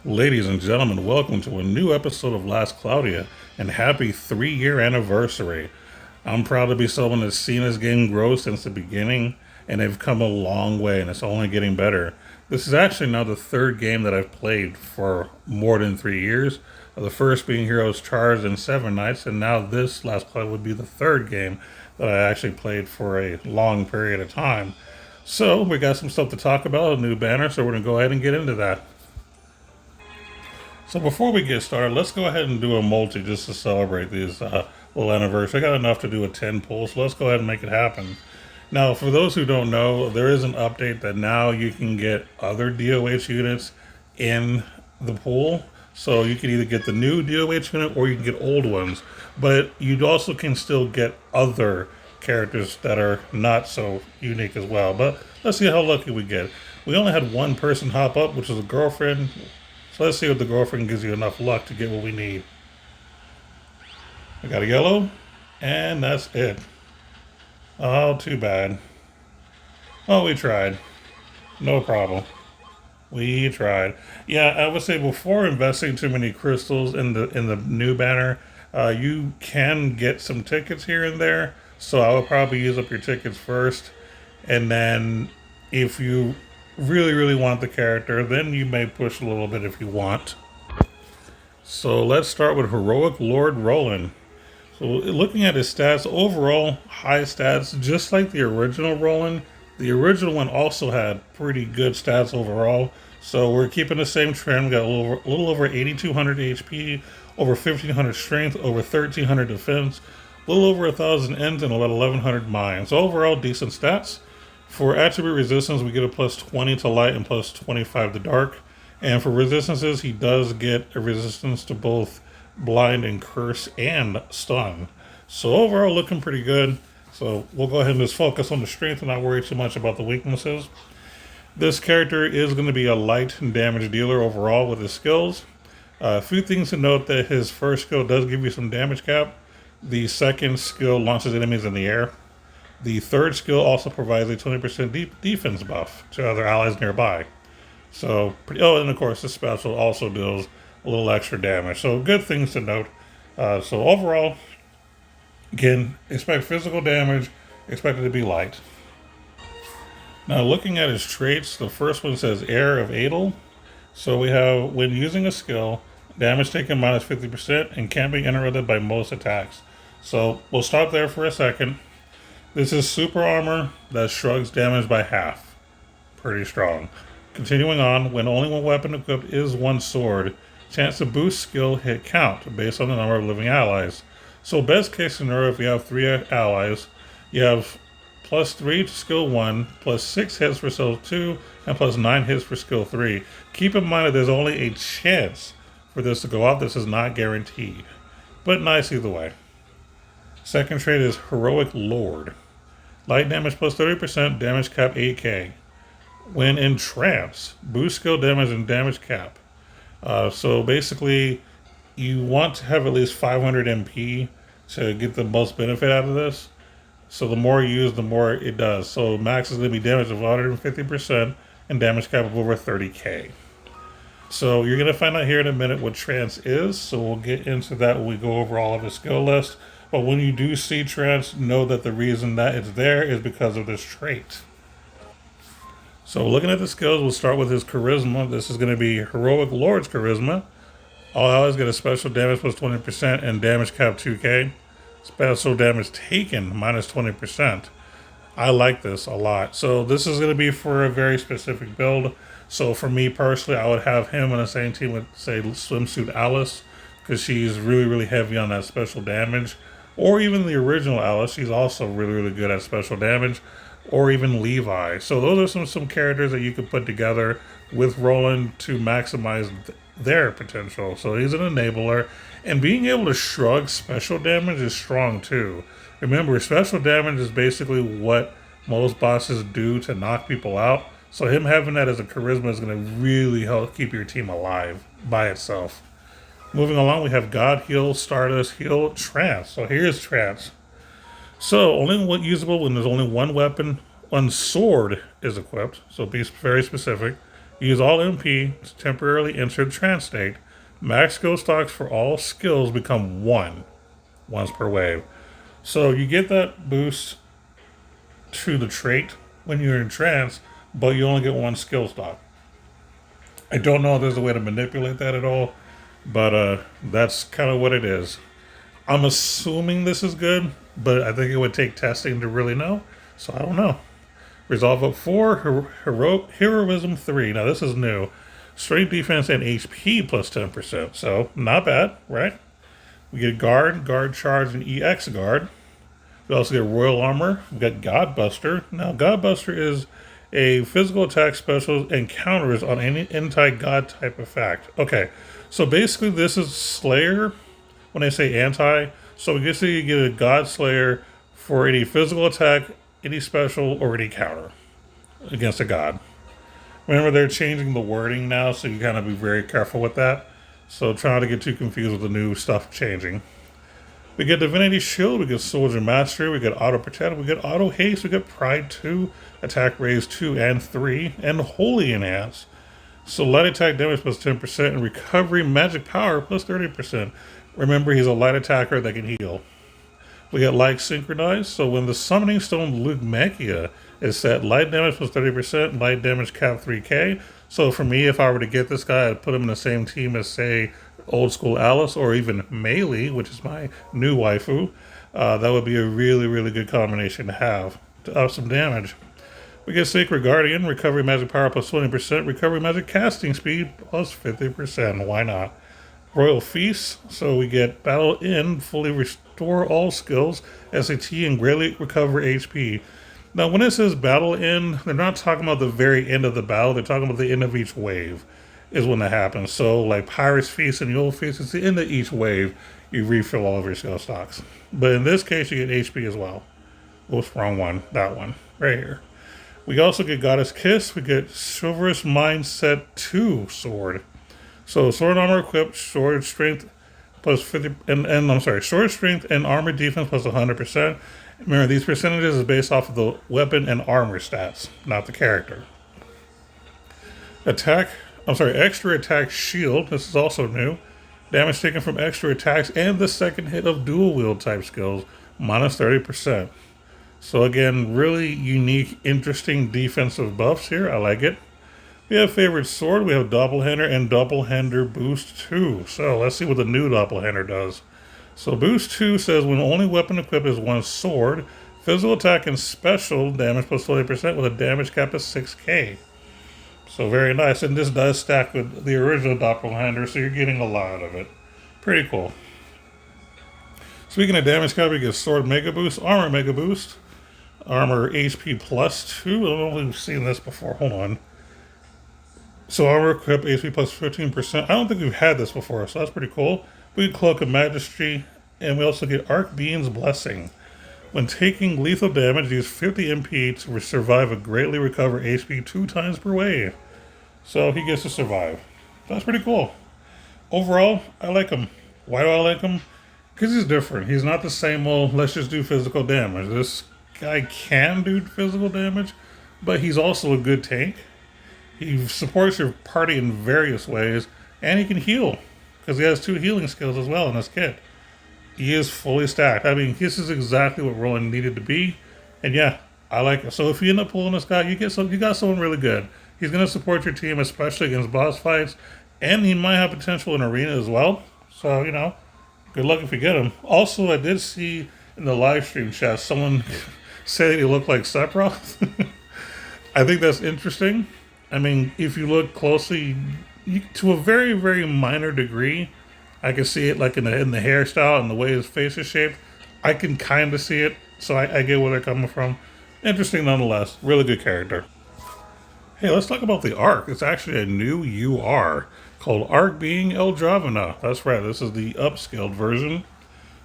Ladies and gentlemen, welcome to a new episode of Last Cloudia and happy 3-year anniversary. I'm proud to be someone that's seen this game grow since the beginning, and they've come a long way and it's only getting better. This is actually now the third game that I've played for more than 3 years. The first being Heroes Charged and Seven Nights, and now this Last Cloud would be the third game that I actually played for a long period of time. So we got some stuff to talk about, a new banner, so we're going to go ahead and get into that. So before we get started, let's go ahead and do a multi just to celebrate this little anniversary. I got enough to do a 10 pull, so let's go ahead and make it happen. Now, for those who don't know, there is an update that now you can get other DOH units in the pool. So you can either get the new DOH unit or you can get old ones. But you also can still get other characters that are not so unique as well. But let's see how lucky we get. We only had one person hop up, which was a girlfriend. So let's see if the girlfriend gives you enough luck to get what we need. We got a yellow, and that's it. Oh, too bad. Oh, we tried. No problem. We tried. Yeah, I would say before investing too many crystals in the new banner, you can get some tickets here and there. So I would probably use up your tickets first, and then if you really want the character, then you may push a little bit if you want. So let's start with Heroic Lord Roland. So looking at his stats, overall high stats, just like the original Roland. The original one also had pretty good stats overall. So we're keeping the same trend. We got a little over 8,200 HP, over 1,500 strength, over 1,300 defense, a little over 1,000 ends, and about 1,100 mines. So overall decent stats. For attribute resistance, we get a plus 20 to light and plus 25 to dark. And for resistances, he does get a resistance to both blind and curse and stun. So overall, looking pretty good. So we'll go ahead and just focus on the strength and not worry too much about the weaknesses. This character is going to be a light damage dealer overall with his skills. A few things to note: that his first skill does give you some damage cap. The second skill launches enemies in the air. The third skill also provides a 20% defense buff to other allies nearby. So, and of course, this special also deals a little extra damage. So, good things to note. So, overall, again, expect physical damage, expect it to be light. Now, looking at his traits, the first one says Heir of Adel. So, we have, when using a skill, damage taken minus 50% and can't be interrupted by most attacks. So, we'll stop there for a second. This is super armor that shrugs damage by half. Pretty strong. Continuing on, when only one weapon equipped is one sword, chance to boost skill hit count based on the number of living allies. So best case scenario, if you have 3 allies, you have plus 3 to skill 1, plus 6 hits for skill 2, and plus 9 hits for skill 3. Keep in mind that there's only a chance for this to go off. This is not guaranteed. But nice either way. Second trait is Heroic Lord. Light damage plus 30%, damage cap 8k. When in trance, boost skill damage and damage cap. So basically, you want to have at least 500 MP to get the most benefit out of this. So the more you use, the more it does. So max is going to be damage of 150% and damage cap of over 30k. So you're going to find out here in a minute what trance is. So we'll get into that when we go over all of the skill list. But when you do see trance, know that the reason that it's there is because of this trait. So looking at the skills, we'll start with his charisma. This is going to be Heroic Lord's charisma. All allies get a special damage plus 20% and damage cap 2k. Special damage taken minus 20%. I like this a lot. So this is going to be for a very specific build. So for me personally, I would have him on the same team with, say, Swimsuit Alice, because she's really heavy on that special damage. Or even the original Alice, she's also really good at special damage. Or even Levi. So those are some characters that you could put together with Roland to maximize their potential. So he's an enabler. And being able to shrug special damage is strong too. Remember, special damage is basically what most bosses do to knock people out. So him having that as a charisma is going to really help keep your team alive by itself. Moving along, we have God Heal, Stardust Heal, Trance. So here's Trance. So only usable when there's only one weapon, one sword is equipped. So be very specific. Use all MP to temporarily enter the trance state. Max skill stocks for all skills become once per wave. So you get that boost to the trait when you're in trance, but you only get one skill stock. I don't know if there's a way to manipulate that at all, but that's kind of what it is. I'm assuming this is good, but I think it would take testing to really know, so I don't know. Resolve up 4, Heroism 3. Now this is new. Strength, defense, and HP plus 10%, so not bad, right? We get Guard Charge, and EX Guard. We also get Royal Armor. We got Godbuster. Now Godbuster is a physical attack special and counters on any anti-god type effect. Okay, so basically this is Slayer when I say anti. So basically you get a God Slayer for any physical attack, any special, or any counter against a god. Remember, they're changing the wording now, so you gotta be very careful with that. So try not to get too confused with the new stuff changing. We get Divinity Shield, we get Soldier Mastery, we get Auto Protect, we get Auto Haste, we get Pride 2, Attack Raise 2 and 3, and Holy Enhance. So light attack damage plus 10%, and recovery magic power plus 30%. Remember, he's a light attacker that can heal. We get Light Synchronized, so when the Summoning Stone Lugmekia is set, light damage plus 30%, light damage cap 3k. So for me, if I were to get this guy, I'd put him in the same team as, say, Old School Alice, or even Melee, which is my new waifu. That would be a really, really good combination to have to up some damage. We get Sacred Guardian, recovery magic power plus 20%, recovery magic casting speed plus 50%. Why not? Royal Feast, so we get Battle End, fully restore all skills, SAT, and greatly recover HP. Now, when it says Battle End, they're not talking about the very end of the battle, they're talking about the end of each wave is when that happens. So, like Pirate's Feast and Yule Feast, it's the end of each wave, you refill all of your skill stocks. But in this case, you get HP as well. Oops, wrong one. That one, right here. We also get Goddess Kiss, we get Chivalrous Mindset 2 Sword. So sword armor equipped, sword strength plus 50, sword strength and armor defense plus 100%. Remember, these percentages is based off of the weapon and armor stats, not the character. Extra attack shield. This is also new. Damage taken from extra attacks and the second hit of dual wield type skills, minus 30%. So again, really unique, interesting defensive buffs here. I like it. We have favorite sword, we have Doppelhander and Doppelhander Boost 2. So let's see what the new Doppelhander does. So Boost 2 says when only weapon equipped is one sword, physical attack and special damage plus 20% with a damage cap of 6k. So very nice, and this does stack with the original Doppelhander, so you're getting a lot of it. Pretty cool. Speaking of damage cap, we get Sword Mega Boost, Armor Mega Boost, Armor HP plus 2. I don't know if we've seen this before, hold on. So armor equip HP plus 15%. I don't think we've had this before, so that's pretty cool. We get Cloak of Majesty, and we also get Arc Beam's Blessing. When taking lethal damage, use 50 MP to survive a greatly recover HP 2 times per wave. So he gets to survive. That's pretty cool. Overall, I like him. Why do I like him? Because he's different. He's not the same old, let's just do physical damage. This guy can do physical damage, but he's also a good tank. He supports your party in various ways, and he can heal, because he has 2 healing skills as well in his kit. He is fully stacked. I mean, this is exactly what Roland needed to be, and yeah, I like it. So if you end up pulling this guy, you got someone really good. He's going to support your team, especially against boss fights, and he might have potential in arena as well. So, you know, good luck if you get him. Also, I did see in the live stream chat someone say that he looked like Sephiroth. I think that's interesting. I mean, if you look closely, to a very, very minor degree, I can see it like in the hairstyle and the way his face is shaped. I can kind of see it, so I get where they're coming from. Interesting nonetheless. Really good character. Hey, let's talk about the Ark. It's actually a new UR called Ark being El Dravana. That's right, this is the upscaled version.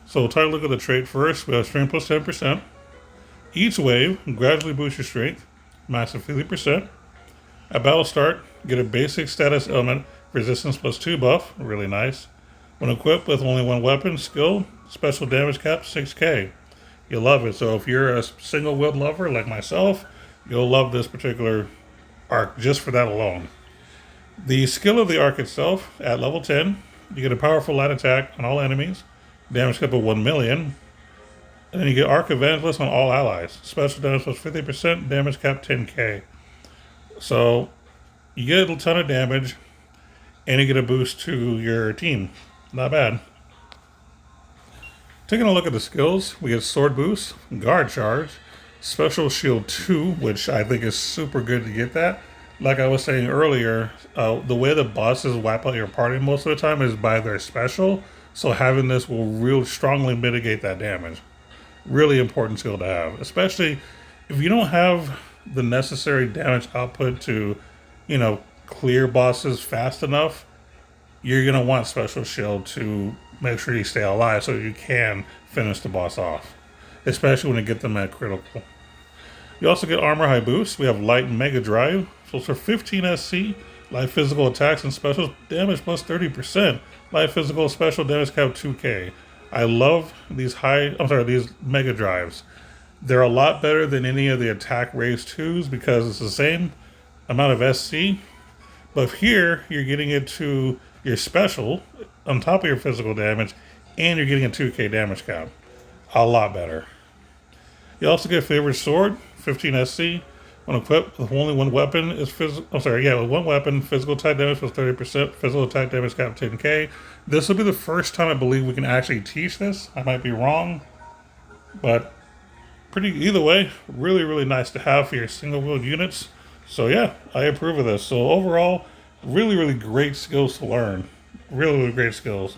So we'll take a look at the trait first. We have strength plus 10%. Each wave gradually boosts your strength, massive 50%. At battle start, get a basic status element, resistance plus 2 buff, really nice. When equipped with only one weapon, skill, special damage cap 6k. You'll love it. So if you're a single wield lover like myself, you'll love this particular Ark just for that alone. The skill of the Ark itself, at level 10, you get a powerful light attack on all enemies, damage cap of 1 million, and then you get Arc Evangelist on all allies. Special damage plus 50%, damage cap 10k. So you get a ton of damage, and you get a boost to your team. Not bad. Taking a look at the skills, we get Sword Boost, Guard Charge, Special Shield 2, which I think is super good to get that. Like I was saying earlier, the way the bosses wipe out your party most of the time is by their special, so having this will really strongly mitigate that damage. Really important skill to have, especially if you don't have the necessary damage output to, clear bosses fast enough. You're going to want Special Shield to make sure you stay alive so you can finish the boss off, especially when you get them at critical. You also get Armor High Boost. We have Light Mega Drive. So for 15 SC, light physical attacks and special damage plus 30%. Light physical special damage cap 2k. I love these these Mega Drives. They're a lot better than any of the attack raise 2s because it's the same amount of SC. But here, you're getting it to your special on top of your physical damage, and you're getting a 2k damage cap. A lot better. You also get Favorite Sword, 15 SC. When equipped with only one weapon is with one weapon, physical attack damage plus 30%, physical attack damage cap 10k. This will be the first time I believe we can actually teach this. I might be wrong, but either way, really, really nice to have for your single wield units. So yeah, I approve of this. So overall, really, really great skills to learn. Really, really great skills.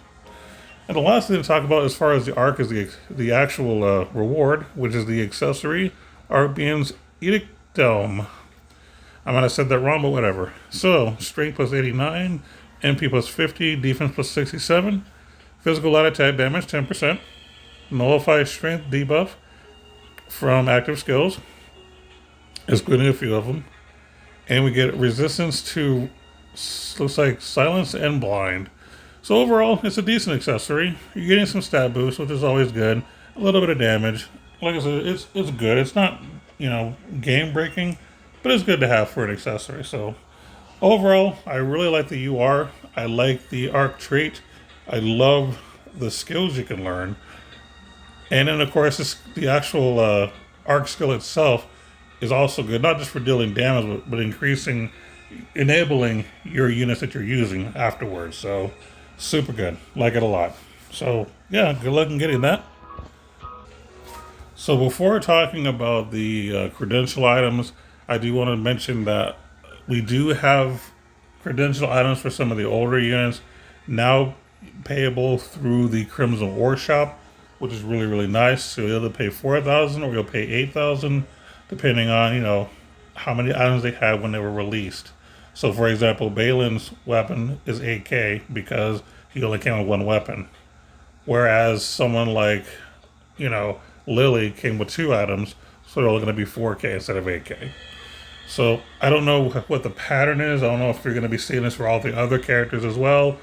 And the last thing to talk about as far as the Ark is the actual reward, which is the accessory, Arbian's Edict Dome. I might have said that wrong, but whatever. So, strength plus 89, MP plus 50, defense plus 67, physical light attack damage 10%, nullify strength debuff from active skills, excluding a few of them, and we get resistance to, looks like, silence and blind. So overall, it's a decent accessory. You're getting some stat boost, which is always good. A little bit of damage. Like I said, it's good. It's not, game breaking, but it's good to have for an accessory. So overall, I really like the UR. I like the Arc trait. I love the skills you can learn. And then, of course, the actual Arc skill itself is also good, not just for dealing damage, but enabling your units that you're using afterwards. So super good. Like it a lot. So yeah, good luck in getting that. So before talking about the credential items, I do want to mention that we do have credential items for some of the older units now payable through the Crimson War Shop, which is really, really nice. So you'll either pay 4,000 or you'll pay 8,000, depending on, how many items they had when they were released. So for example, Balin's weapon is 8k because he only came with one weapon. Whereas someone like, Lily came with 2 items, so they're only going to be 4k instead of 8k. So I don't know what the pattern is. I don't know if you're going to be seeing this for all the other characters as well,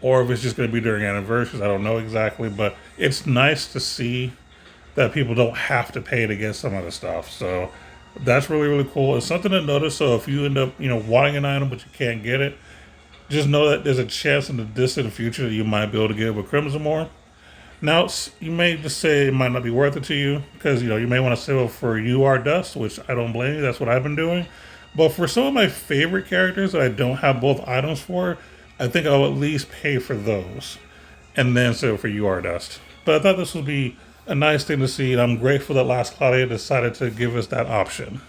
or if it's just going to be during anniversaries. I don't know exactly, but it's nice to see that people don't have to pay to get some of the stuff. So that's really, really cool. It's something to notice. So if you end up, wanting an item but you can't get it, just know that there's a chance in the distant future that you might be able to get it with Crimson War. Now, you may just say it might not be worth it to you because, you may want to save up for UR Dust, which I don't blame you. That's what I've been doing. But for some of my favorite characters that I don't have both items for, I think I'll at least pay for those and then save up for UR Dust. But I thought this would be a nice thing to see, and I'm grateful that Last Cloudia decided to give us that option.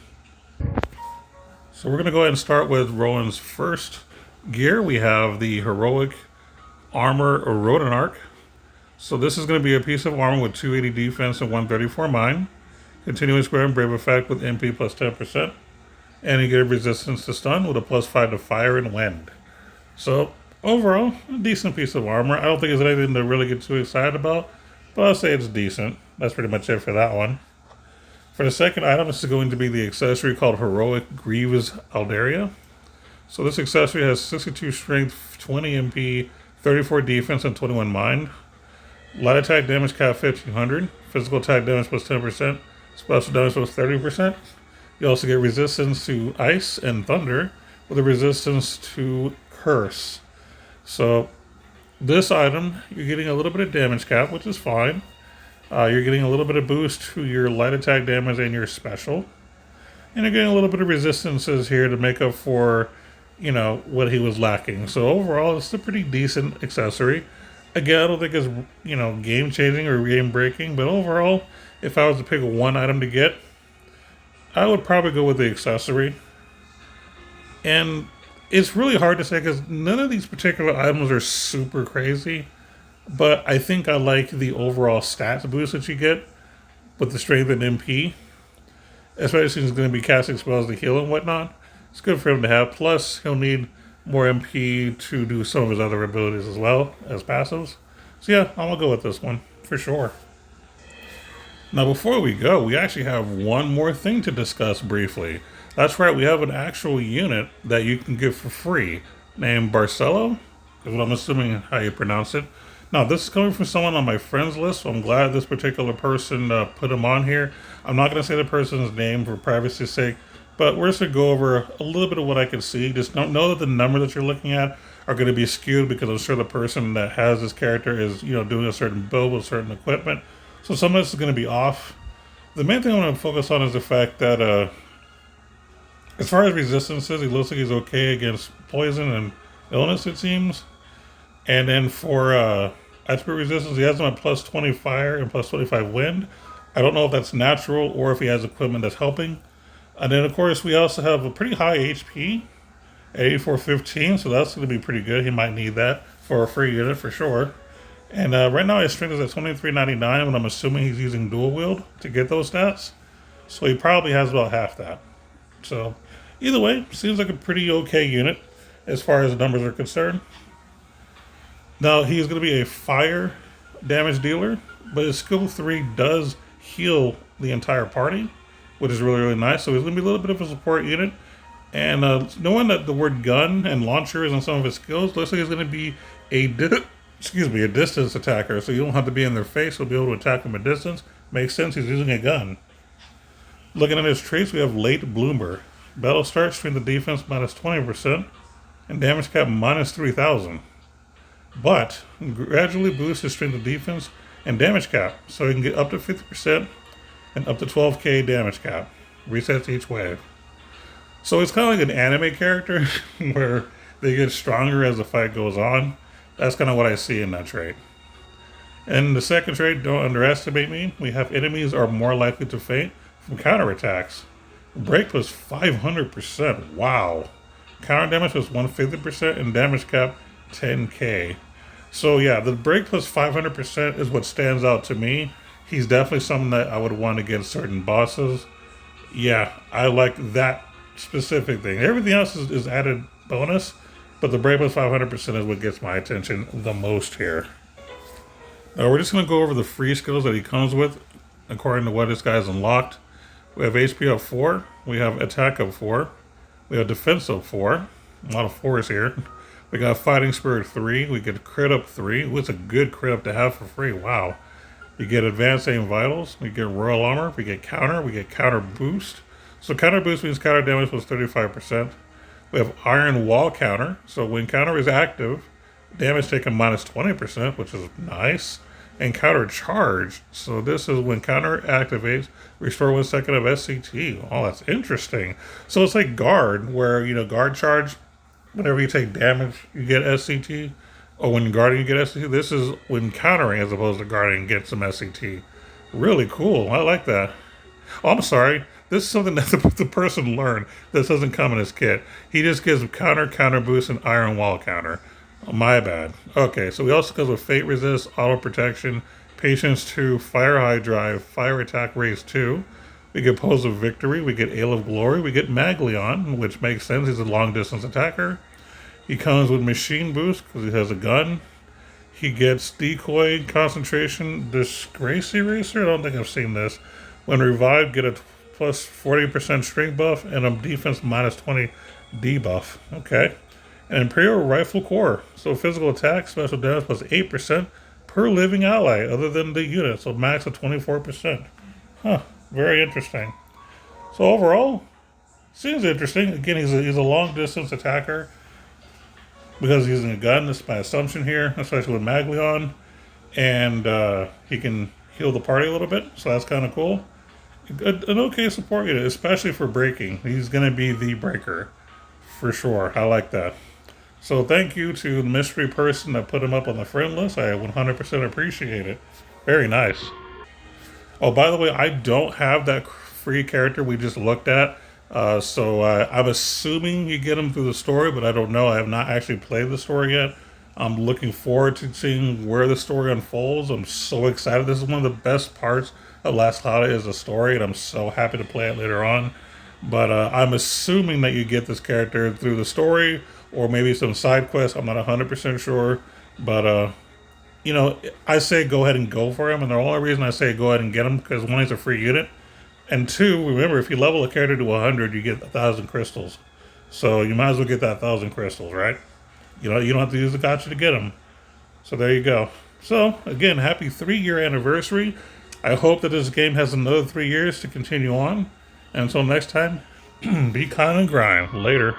So we're going to go ahead and start with Roland's first gear. We have the Heroic Lord Ark. So this is going to be a piece of armor with 280 defense and 134 mine. Continuing square and brave effect with MP plus 10%. And you get a resistance to stun with a plus 5 to fire and wind. So overall, a decent piece of armor. I don't think it's anything to really get too excited about, but I'll say it's decent. That's pretty much it for that one. For the second item, this is going to be the accessory called Heroic Grievous Aldaria. So this accessory has 62 strength, 20 MP, 34 defense, and 21 mine. Light attack damage cap 1500, physical attack damage plus 10%, special damage plus 30%. You also get resistance to ice and thunder with a resistance to purse. So this item, you're getting a little bit of damage cap, which is fine. You're getting a little bit of boost to your light attack damage and your special. And you're getting a little bit of resistances here to make up for, what he was lacking. So overall, it's a pretty decent accessory. Again, I don't think it's, game-changing or game-breaking, but overall, if I was to pick one item to get, I would probably go with the accessory. And it's really hard to say because none of these particular items are super crazy, but I think I like the overall stats boost that you get with the strength and MP, especially since he's going to be casting spells to heal and whatnot. It's good for him to have. Plus, he'll need more MP to do some of his other abilities as well as passives. So yeah, I'm going to go with this one for sure. Now before we go, we actually have one more thing to discuss briefly. That's right, we have an actual unit that you can get for free named Barcelo, is what I'm assuming how you pronounce it. Now this is coming from someone on my friends list, so I'm glad this particular person put him on here. I'm not going to say the person's name for privacy's sake, but we're just going to go over a little bit of what I can see. Just don't know that the numbers that you're looking at are going to be skewed because I'm sure the person that has this character is, doing a certain build with certain equipment. So some of this is going to be off. The main thing I want to focus on is the fact that as far as resistances, he looks like he's okay against poison and illness, it seems. And then for attribute resistance, he has him at plus 20 fire and plus 25 wind. I don't know if that's natural or if he has equipment that's helping. And then, of course, we also have a pretty high HP, 8415, so that's going to be pretty good. He might need that for a free unit for sure. And right now his strength is at 2399, and I'm assuming he's using dual wield to get those stats. So he probably has about half that. So either way, seems like a pretty okay unit as far as the numbers are concerned. Now he's going to be a fire damage dealer, but his skill 3 does heal the entire party, which is really, really nice. So he's going to be a little bit of a support unit. And knowing that the word gun and launcher is on some of his skills, looks like he's going to be a distance attacker. So you don't have to be in their face. He'll be able to attack from a distance. Makes sense. He's using a gun. Looking at his traits, we have Late Bloomer. Battle start, strength of defense minus 20%, and damage cap minus 3,000. But gradually boosts his strength of defense and damage cap, so he can get up to 50% and up to 12k damage cap. Resets each wave. So it's kind of like an anime character where they get stronger as the fight goes on. That's kind of what I see in that trait. And the second trait, don't underestimate me. We have enemies are more likely to faint from counterattacks. Break was 500%. Wow. Counter damage was 150% and damage cap 10k. So yeah, the break plus 500% is what stands out to me. He's definitely something that I would want against certain bosses. Yeah, I like that specific thing. Everything else is added bonus, but the break plus 500% is what gets my attention the most here. Now we're just going to go over the free skills that he comes with according to what this guy's unlocked. We have HP of 4, we have attack of 4, we have defense of 4, a lot of 4s here. We got fighting spirit 3, we get crit up 3, what's a good crit up to have for free, wow. We get advanced aim vitals, we get royal armor, we get counter boost. So counter boost means counter damage was 35%. We have iron wall counter, so when counter is active, damage taken minus 20%, which is nice. And counter charge, so this is when counter activates, restore 1 second of SCT. Oh, that's interesting. So it's like guard, where guard charge, whenever you take damage, you get SCT, or when guarding you get SCT. This is when countering as opposed to guarding, get some SCT. Really cool. I like that. Oh, I'm sorry. This is something that the person learned. This doesn't come in his kit. He just gives counter boost, and iron wall counter. Oh, my bad. Okay, so we also goes with Fate Resist, Auto Protection, Patience 2, Fire High Drive, Fire Attack Raise 2. We get Pose of Victory, we get Ale of Glory, we get Maglion, which makes sense, he's a long distance attacker. He comes with Machine Boost, because he has a gun. He gets Decoy, Concentration, Disgrace Eraser, I don't think I've seen this. When revived, get a plus 40% strength buff, and a defense minus 20 debuff. Okay. And Imperial Rifle Core, so physical attack, special damage plus 8% per living ally other than the unit, so max of 24%. Huh, very interesting. So overall, seems interesting. Again, he's a long distance attacker. because he's using a gun. That's my assumption here, especially with Maglion. And he can heal the party a little bit, so that's kind of cool. An okay support unit, especially for breaking. He's going to be the breaker, for sure. I like that. So thank you to the mystery person that put him up on the friend list. I 100% appreciate it. Very nice. Oh, by the way, I don't have that free character we just looked at. So I'm assuming you get him through the story, but I don't know. I have not actually played the story yet. I'm looking forward to seeing where the story unfolds. I'm so excited. This is one of the best parts of Last Holiday is the story, and I'm so happy to play it later on. But I'm assuming that you get this character through the story or maybe some side quests. I'm not 100% sure. But you know, I say go ahead and go for him, and the only reason I say go ahead and get him because one, he's a free unit, and two, remember if you level a character to 100, you get 1,000 crystals. So you might as well get that 1,000 crystals, right? You don't have to use the gotcha to get them. So there you go. So again, happy 3-year anniversary. I hope that this game has another 3 years to continue on. And until next time, be kind and grind. Later.